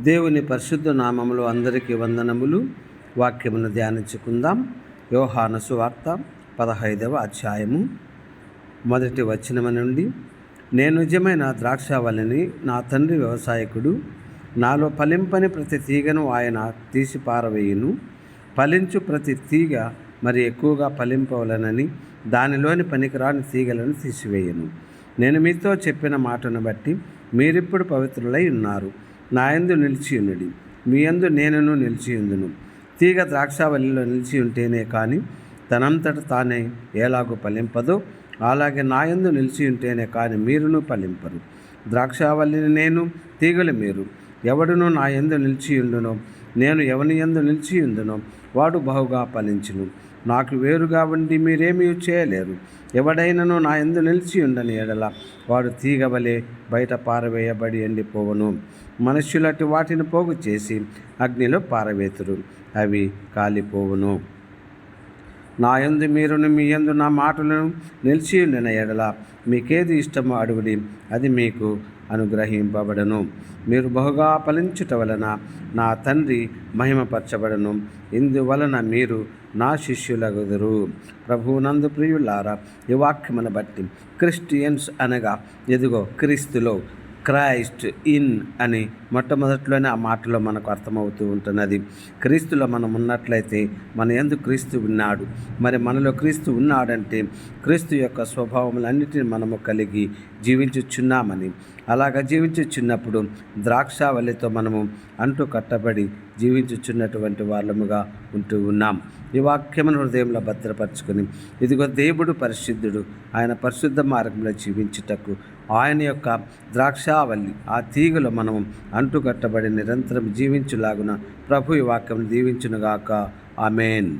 దేవుని పరిశుద్ధ నామములో అందరికీ వందనములు. వాక్యమును ధ్యానించుకుందాం. యోహాను సువార్త 15వ అధ్యాయము 1వ వచనము నుండి, నేను నిజమైన ద్రాక్షావల్లిని, నా తండ్రి వ్యవసాయకుడు. నాలో ఫలింపని ప్రతి తీగను ఆయన తీసి పారవేయును. ఫలించు ప్రతి తీగ మరి ఎక్కువగా ఫలింపవలనని దానిలోని పనికిరాని తీగలను తీసివేయను. నేను మీతో చెప్పిన మాటను బట్టి మీరిప్పుడు పవిత్రులై ఉన్నారు. నా యందు నిలిచియుండుడి, మీ యందు నేనును నిలిచియుందును. తీగ ద్రాక్షావల్లిలో నిలిచి ఉంటేనే కానీ తనంతట తానే ఎలాగూ ఫలింపదో, అలాగే నా యందు నిలిచి ఉంటేనే కానీ మీరును ఫలింపరు. ద్రాక్షావల్లిని నేను, తీగలు మీరు. ఎవడును నా యందు నిలిచియుండునో, నేను ఎవని యందు నిలిచియుందునో వాడు బహుగా ఫలించును. నాకు వేరుగా ఉండి మీరేమీ చేయలేరు. ఎవడైనను నా యందు నిలిచి ఉండని ఎడల వాడు తీగవలే బయట పారవేయబడి ఎండిపోవను. మనుష్యులటి వాటిని పోగు చేసి అగ్నిలో పారవేతురు, అవి కాలిపోవును. నా యందు మీరును, మీ యందు నా మాటలను నిలిచి ఉండిన ఎడల మీకేది ఇష్టమో అడుగుడి, అది మీకు అనుగ్రహింపబడను. మీరు బహుగా ఫలించుట వలన నా తండ్రి మహిమపరచబడను. ఇందువలన మీరు నా శిష్యులగుదురు. ప్రభువునందు ప్రియులారా, ఈ వాక్యమును బట్టి క్రిస్టియన్స్ అనగా ఎదుగో క్రీస్తులో, క్రైస్ట్ ఇన్ అని మొట్టమొదట్లోనే ఆ మాటలో మనకు అర్థమవుతూ ఉంటున్నది. క్రీస్తులో మనం ఉన్నట్లయితే మన యందు క్రీస్తు ఉన్నాడు. మరి మనలో క్రీస్తు ఉన్నాడంటే క్రీస్తు యొక్క స్వభావములన్నిటిని మనము కలిగి జీవించుచున్నామని. అలాగ జీవించుచున్నప్పుడు ద్రాక్షావల్లితో మనము అంటూ కట్టబడి జీవించుచున్నటువంటి వాళ్ళముగా ఉంటూ ఉన్నాం. ఈ వాక్యమును హృదయంలో భద్రపరచుకొని, ఇదిగో దేవుడు పరిశుద్ధుడు, ఆయన పరిశుద్ధ మార్గంలో జీవించుటకు ఆయన యొక్క ద్రాక్షావల్లి, ఆ తీగలో మనము అంటుకట్టబడి నిరంతరం జీవించులాగున ప్రభు ఈ వాక్యం దీవించునుగాక. ఆమేన్.